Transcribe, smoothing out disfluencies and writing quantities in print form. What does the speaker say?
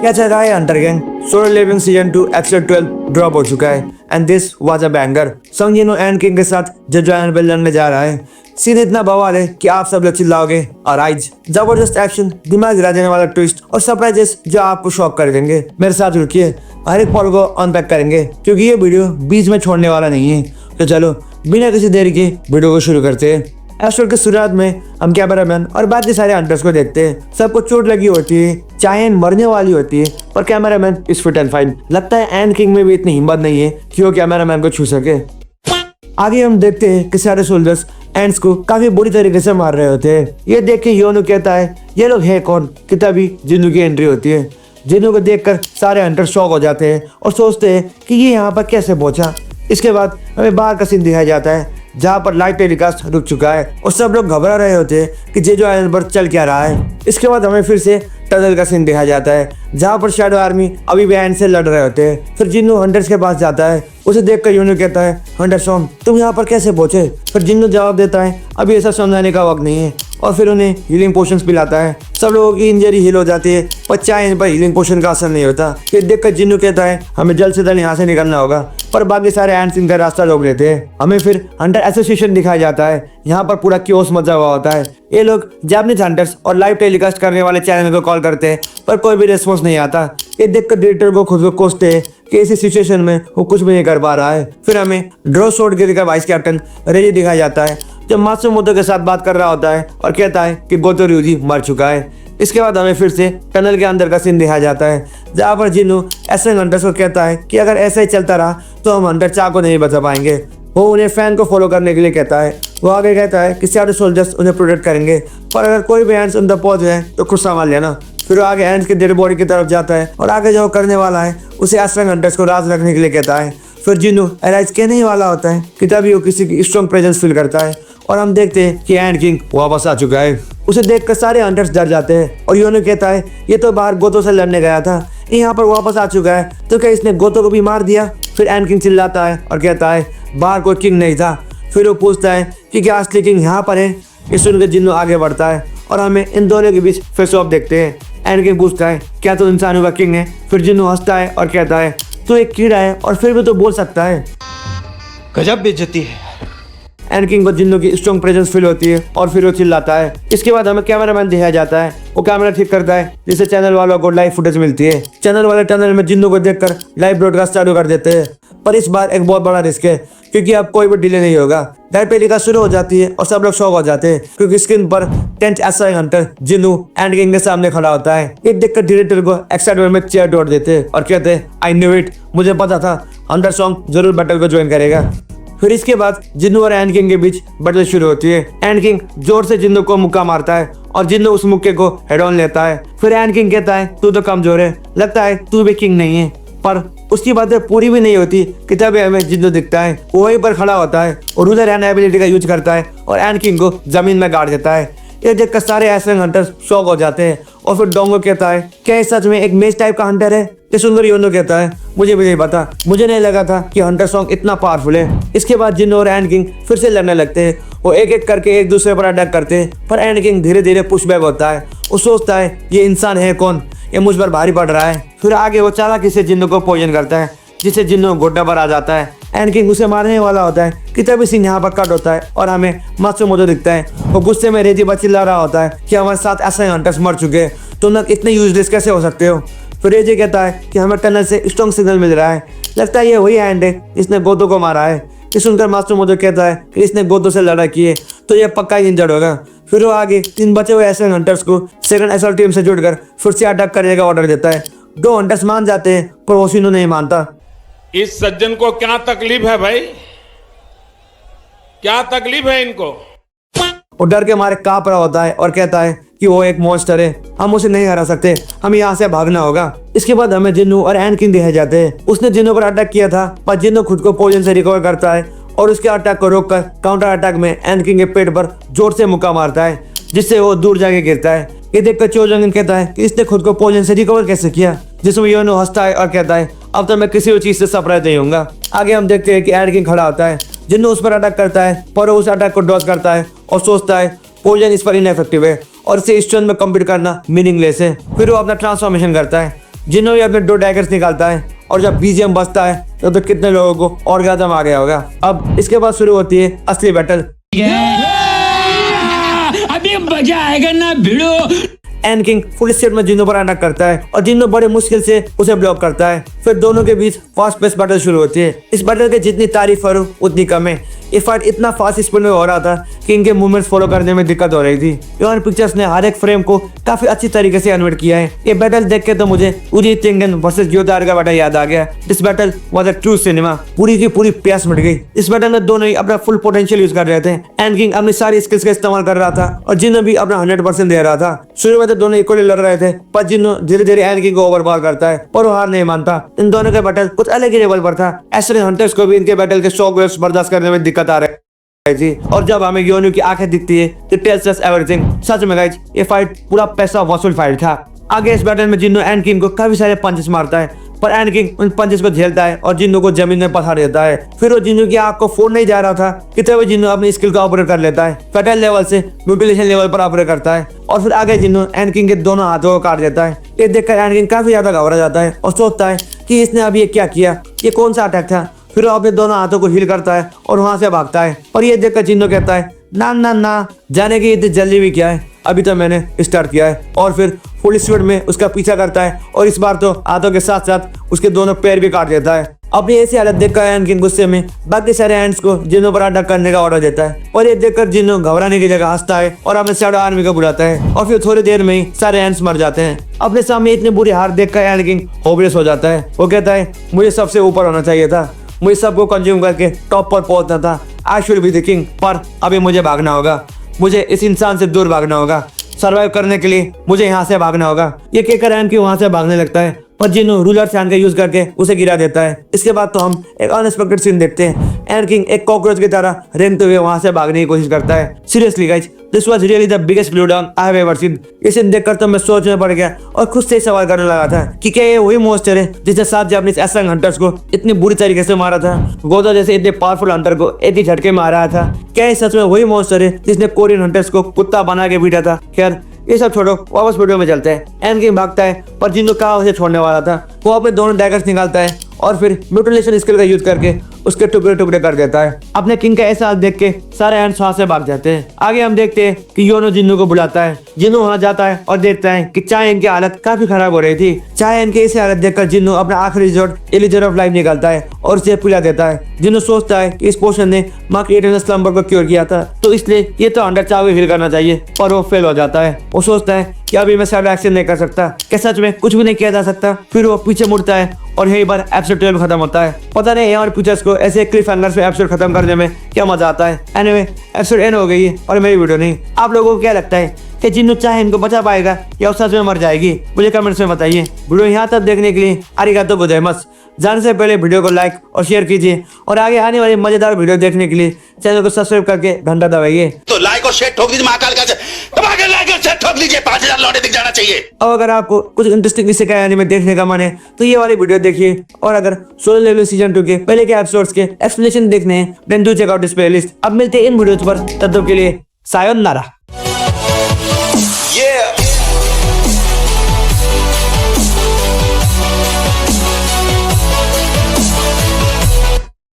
क्या चल रहा है under gang? Solo Leveling season 2 episode 12 drop हो चुका है and this was a banger. Sung Jinwoo and king के साथ जज एनाबेल लड़ने जा रहा है। सीन इतना बवाल है कि आप सब लोग चिल्लाओगे। और आज जबरदस्त एक्शन, दिमाग हिला देने वाला ट्विस्ट और सरप्राइजेस जो आपको शॉक कर देंगे। मेरे साथ रुकिए, हर एक पॉल को अनपैक करेंगे क्योंकि ये वीडियो बीच में छोड़ने वाला नहीं है। तो चलो बिना किसी देरी के वीडियो को शुरू करते हैं। एपिसोड की शुरुआत में हम कैमरामैन और बाकी सारे हंटर्स को देखते हैं। सबको चोट लगी होती है, चायन मरने वाली होती है, पर cameraman is fit and fine. लगता है एंड किंग में भी इतनी हिम्मत नहीं है कि वो कैमरामैन को छू सके। आगे हम देखते हैं कि सारे सोल्जर्स एंड्स को काफी बुरी तरीके से मार रहे होते हैं। ये देख के योनो कहता है ये लोग है कौन, कि तभी जिन्नू की एंट्री होती है। जिन्नू को देखकर सारे हंटर शॉक हो जाते हैं और सोचते हैं कि ये यहाँ पर कैसे पहुंचा। इसके बाद हमें बाहर का सीन दिखाया जाता है जहाँ पर लाइव टेलीकास्ट रुक चुका है और सब लोग घबरा रहे होते हैं कि जेजो आइलैंड पर चल क्या रहा है। इसके बाद हमें फिर से टनल का सीन दिखाया जाता है जहाँ पर शैडो आर्मी अभी भी एंड से लड़ रहे होते हैं। फिर जिन्नू हंटर्स के पास जाता है। उसे देखकर यूनो कहता है हंटर सॉन्ग तुम यहाँ पर कैसे पहुंचे? फिर जिन्नू जवाब देता है अभी ऐसा समझाने का वक्त नहीं है, और फिर उन्हें हीलिंग पोशंस पिलाता है। सब लोगों की इंजरी हील हो जाती है, पर चाहे इन पर हीलिंग पोशन का असर नहीं होता। ये देखकर जिन्नू कहता है हमें जल्द से जल्द यहाँ से निकलना होगा, पर बाकी सारे एंड्स इनका रास्ता रोक लेते हैं। हमें फिर हंटर एसोसिएशन दिखाया जाता है। यहाँ पर पूरा क्योस मचा हुआ होता है। ये लोग जापानीज हंटर्स और लाइव टेलीकास्ट करने वाले चैनल को कॉल करते हैं, पर कोई भी रिस्पॉन्स नहीं आता। ये देखकर डायरेक्टर को खुद को कोसते हैं कि इसी सिचुएशन में वो कुछ भी नहीं कर पा रहा है। फिर हमें ड्रो शॉट गिरी का वाइस कैप्टन रेजी दिखाया जाता है जो मात्सुमोतो के साथ बात कर रहा होता है और कहता है कि गोतो ryuji मर चुका है। इसके बाद हमें फिर से टनल के अंदर का सीन दिखाया जाता है जहाँ पर जिन्नू ऐसे हंटर्स को कहता है कि अगर ऐसा ही चलता रहा तो हम हंटर चा को नहीं बचा पाएंगे। वो उन्हें फैन को फॉलो करने के लिए कहता है। वो आगे कहता है कि सारे सोल्जर्स उन्हें प्रोटेक्ट करेंगे, पर अगर कोई भी एंड्स उन तक पहुंच जाए तो खुद संभाल लेना। फिर वो आगे एंड्स के डेड बॉडी की तरफ जाता है और आगे जो करने वाला है उसे एस्ट्रंग हंटर्स को राज रखने के लिए कहता है। फिर जिन्नू एराइज कहने ही वाला होता है कि तभी वो किसी की स्ट्रॉन्ग प्रेजेंस फील करता है और हम देखते हैं कि एंड किंग वापस आ चुका है। उसे देखकर सारे हंटर्स डर जाते हैं और योनो कहता है ये तो बाहर गोतो से लड़ने गया था, यहाँ पर वापस आ चुका है तो क्या इसने गोतो को भी मार दिया? फिर एंड किंग चिल्लाता है और कहता है बाहर कोई किंग नहीं था। फिर वो पूछता है कि क्या असली किंग यहाँ पर है? ये सुनकर जिन्नू आगे बढ़ता है और हमें इन दोनों के बीच फेस ऑफ देखते हैं। एंड किंग पूछता है क्या तू इंसानों का किंग है? फिर जिन्नू हंसता है और कहता है तू एक कीड़ा है और फिर भी तो बोल सकता है। गजब बेइज्जती है। एंड किंग को जिन्नू की स्ट्रॉन्ग प्रेजेंस फील होती है और फिर वो चिल्लाता है। इसके बाद हमें कैमरामैन दिखाया जाता है। वो कैमरा ठीक करता है जिससे चैनल वालों को लाइव फुटेज मिलती है। चैनल वाले टनल में जिन्नू को देखकर लाइव ब्रॉडकास्ट चालू कर देते हैं, पर इस बार एक बहुत बड़ा रिस्क है क्योंकि अब कोई भी डिले नहीं होगा। लाइव टेलीकास्ट शुरू हो जाती है और सब लोग शॉक हो जाते हैं क्योंकि स्क्रीन पर 10th SI Hunter Jinnu and king के सामने खड़ा होता है। ये देखकर डायरेक्टर को एक्साइटमेंट में चेयर तोड़ देते हैं और कहते हैं आई न्यू इट, मुझे पता था हंटर सॉन्ग जरूर बैटल को ज्वाइन करेगा। फिर इसके बाद जिन्नू और एंड किंग के बीच बैटल शुरू होती है। एंड किंग जोर से जिन्नू को मुक्का मारता है और जिन्नू उस मुक्के को हेड ऑन लेता है। फिर एंड किंग कहता है तू तो कमजोर है, लगता है तू भी किंग नहीं है। पर उसकी बातें पूरी भी नहीं होती कि तभी हमें जिन्नू दिखता है। वो वहीं पर खड़ा होता है और उधर एंड एबिलिटी का यूज करता है और एंड किंग को जमीन में गाड़ देता है। ये देखकर सारे ऐसे हंटर्स शॉक हो जाते हैं और फिर डोंगो कहता है क्या ये सच में एक मेज टाइप का हंटर है? ये सुनकर योनो कहता है मुझे भी नहीं पता, मुझे नहीं लगा था कि हंटर सॉन्ग इतना पावरफुल है। इसके बाद जिन्नू और एंड किंग फिर से लड़ने लगते हैं। वो एक एक करके एक दूसरे पर अटैक करते हैं, पर एंड किंग धीरे धीरे पुश बैक होता है। वो सोचता है ये इंसान है कौन, ये मुझ पर भारी पड़ रहा है। फिर आगे वो चालाकी से जिन्नू को पॉइजन करता है जिससे जिन्नू घोटा पर आ जाता है। एंड किंग उसे मारने वाला होता है कि तभी सीन यहाँ पर कट होता है और हमें मात्सुमोतो दिखता है। वो गुस्से में रेजी पर चिल्ला रहा होता है कि हमारे साथ ऐसे हंटर्स मर चुके हैं, तुम लोग इतने यूजलेस कैसे हो सकते हो? फिर रेजी कहता है कि हमें टनल से स्ट्रॉन्ग सिग्नल मिल रहा है, लगता है ये वही एंड है जिसने गोतो को मारा है। ये सुनकर मात्सुमोतो कहता है कि इसने गोतो से लड़ाई की है तो ये पक्का ही इंजर्ड होगा। फिर वो आगे 3 बचे हुए ऐसे हंटर्स को सेकंड असॉल्ट टीम से जुड़कर फिर से अटैक करने का ऑर्डर देता है। 2 हंटर्स मान जाते हैं पर ओशिनो नहीं मानता। इस सज्जन को क्या तकलीफ है भाई, क्या तकलीफ है इनको? वो डर के मारे कांप रहा होता है और कहता है कि वो एक मॉन्स्टर है, हम उसे नहीं हरा सकते, हमें यहाँ से भागना होगा। इसके बाद हमें जिन्नू और एंड किंग दिखाए जाते हैं। उसने जिन्नू पर अटैक किया था पर जिन्नू खुद को पॉइजन से रिकवर करता है और उसके अटैक को रोककर काउंटर अटैक में एंड किंग के पेट पर जोर से मुक्का मारता है जिससे वो दूर जाके गिरता है। ये देखकर चोजंगन कहता है कि इसने खुद को पॉइजन से रिकवर कैसे किया, जिसमें योनो हंसता है और कहता है अब तो मैं किसी भी चीज से सरप्राइज नहीं होऊंगा। आगे हम देखते हैं कि एंड किंग खड़ा होता है। जिन्नू उस पर अटैक करता है पर वो उस अटैक को डॉज करता है और सोचता है पॉइजन इस पर इनएफेक्टिव है और इसे स्ट्रेंथ में कम्पीट करना मीनिंगलेस है। फिर वो अपना ट्रांसफॉर्मेशन करता है जिन्हों भी अपने 2 डैगर्स निकालता है और जब बीजीएम बजता है तो कितने लोगों को ऑर्गेज़म आ गया होगा। अब इसके बाद शुरू होती है असली बैटल। अभी मजा आएगा ना भिड़ो। एन किंग फुल स्टेट में जिन्नो पर अटैक करता है और जिन्नो बड़े मुश्किल से उसे ब्लॉक करता है। फिर दोनों के बीच फास्ट पेस बैटल शुरू होती है। इस बैटल के जितनी तारीफ करूं उतनी कम है। ये फाइट इतना फास्ट स्पीड में हो रहा था कि इनके मूवमेंट्स फॉलो करने में दिक्कत हो रही थी। यूएन पिक्चर्स ने हर एक फ्रेम को काफी अच्छी तरीके से एनिमेट किया है। ये बैटल देख के तो मुझे उरी तिंगन वर्सेस ग्योदार का बैटल याद आ गया। This battle was a true cinema. पूरी की पूरी प्यास मिट गई। इस बैटल में दोनों ही अपना फुल पोटेंशियल यूज कर रहे थे। एन किंग अपनी सारी स्किल्स का इस्तेमाल कर रहा था और जिन्नो भी अपना 100% दे रहा था। शुरू में तो दोनों इक्वली लड़ रहे थे, पर जिन्नो धीरे धीरे एन किंग को ओवरपावर करता है पर वो हार नहीं मानता। इन दोनों का बैटल कुछ अलग ही लेवल पर था। ऐसे हंटर्स को भी इनके बैटल के शॉक वेव्स बर्दाश्त करने में दिक्कत आ रही थी। और जब हमें योनु की आंखें दिखती है तो टेल्स अस एवरीथिंग। सच में गाइस ये फाइट पूरा पैसा वसूल फाइट था। आगे इस बैटल में जिन्नो एन किंग को काफी सारे पंचेस मारता है पर एन किंग उन पंचेस को झेलता है और जिन्नो को जमीन में पथाड़ देता है। फिर वो जिन्नो की आंख को फोड़ नहीं जा रहा था कि तब जिन्नो अपनी स्किल का ऑपरेट कर लेता है। फैटल लेवल से म्यूटिलेशन लेवल पर ऑपरेट करता है और फिर आगे जिन्नो एन किंग के दोनों हाथों को काट देता है। ये देखकर एन किंग काफी ज्यादा घबरा जाता है और सोचता है कि इसने अभी ये क्या किया, ये कौन सा अटैक था। फिर वो अपने दोनों हाथों को हील करता है और वहां से भागता है। और ये देखकर जिन्नो कहता है ना ना ना, जाने की इतनी जल्दी भी क्या है, अभी तो मैंने स्टार्ट किया है। और फिर फुल स्पीड में उसका पीछा करता है और इस बार तो हाथों के साथ साथ उसके दोनों पैर भी काट देता है। अपनी ऐसी हालत देखकर एन किंग गुस्से में बाकी सारे एंड्स को जिन्नो पर अटैक करने का ऑर्डर देता है और ये देखकर जिन्नो घबराने की जगह हंसता है और अपने शैडो आर्मी को बुलाता है। और फिर थोड़ी देर में ही सारे एंड्स मर जाते हैं। अपने सामने इतनी बुरी हार देखकर एन किंग होपलेस हो जाता है। वो कहता है मुझे सबसे ऊपर होना चाहिए था, मुझे सबको कंज्यूम करके टॉप पर पहुंचना था। I should be the king, पर अभी मुझे भागना होगा, मुझे इस इंसान से दूर भागना होगा। सर्वाइव करने के लिए मुझे यहाँ से भागना होगा। ये कहकर एन किंग वहां से भागने लगता है पर जिन्नो रूलर फैन का यूज करके उसे गिरा देता है। इसके बाद तो हम एक अनएक्सपेक्टेड सीन देखते हैं। एन किंग एक कॉकरोच की तरह रेंगते हुए वहां से भागने की कोशिश करता है। Seriously guys, this was really the biggest blow down I have ever seen. इसे देखकर तो मैं सोच में पड़ गया और खुद से सवाल करने लगा था कि क्या ये वही मॉन्स्टर है जिसने 7 जापानीज एसएंग हंटर्स को इतनी बुरी तरीके से मारा था। गोदा जैसे इतने पावरफुल हंटर को एक ही झटके में मारा था। क्या ये सच में वही मॉन्स्टर है जिसने कोरियन हंटर्स को कुत्ता बना के पीटा था। खैर ये सब छोड़ो, वापस वीडियो में चलते हैं। एन किंग भागता है पर जिन्नो कहाँ उसे छोड़ने वाला था। वो अपने दोनों डैगर्स निकालता है और फिर म्यूटिलेशन स्किल का यूज करके उसके टुकड़े टुकड़े कर देता है। अपने किंग का ऐसा हाल देख के सारे एंड्स वहां से भाग जाते हैं। आगे हम देखते हैं कि योनो जिन्नो को बुलाता है। जिन्नो वहां जाता है और देखता है कि चाय इनकी हालत काफी खराब हो रही थी। चाय इनकी ऐसी हालत देखकर जिन्नो अपना आखिरी रिजॉर्ट एलिजर ऑफ लाइफ निकालता है और उसे पिला देता है। जिन्नो सोचता है कि इस पोशन ने माँ के इटर्नल स्लंबर को क्योर किया था, तो इसलिए ये तो 100 चाव फील करना चाहिए, पर वो फेल हो जाता है। वो सोचता है कि अभी मैं सारा एक्शन नहीं कर सकता, क्या सच में कुछ भी नहीं किया जा सकता। फिर वो पीछे मुड़ता है और यही बार एपिसोड 12 खत्म होता है। पता नहीं और पिक्चर्स को ऐसे क्लिफ हैंगर से एपिसोड खत्म करने में क्या मजा आता है। एनीवे एपिसोड एंड हो गई है और मेरी वीडियो नहीं। आप लोगों को क्या लगता है कि जिन्नो चाहे इनको बचा पाएगा या वो सच में मर जाएगी? मुझे कमेंट्स में बताइए। वीडियो यहाँ तक देखने के लिए आरिगातो गोजाइमासु। जाने से पहले वीडियो को लाइक और शेयर कीजिए और आगे आने वाली मजेदार वीडियो देखने के लिए चैनल को सब्सक्राइब करके घंटा दबाइए। तो लाइक और शेयर ठोक दीजिए, महाकाल का दबा के लाइक और शेयर ठोक लीजिए। 5000 लौटे दिख जाना चाहिए। और अगर आपको कुछ इंटरेस्टिंग इससे क्या एनीमे देखने का मन है तो ये वाली वीडियो देखिए। और अगर सोलो लेवलिंग सीजन 2 के पहले के एपिसोड्स के एक्सप्लेनेशन देखने हैं then do check out this playlist. अब मिलते हैं इन वीडियोज पर, तब तक के लिए सायोनारा।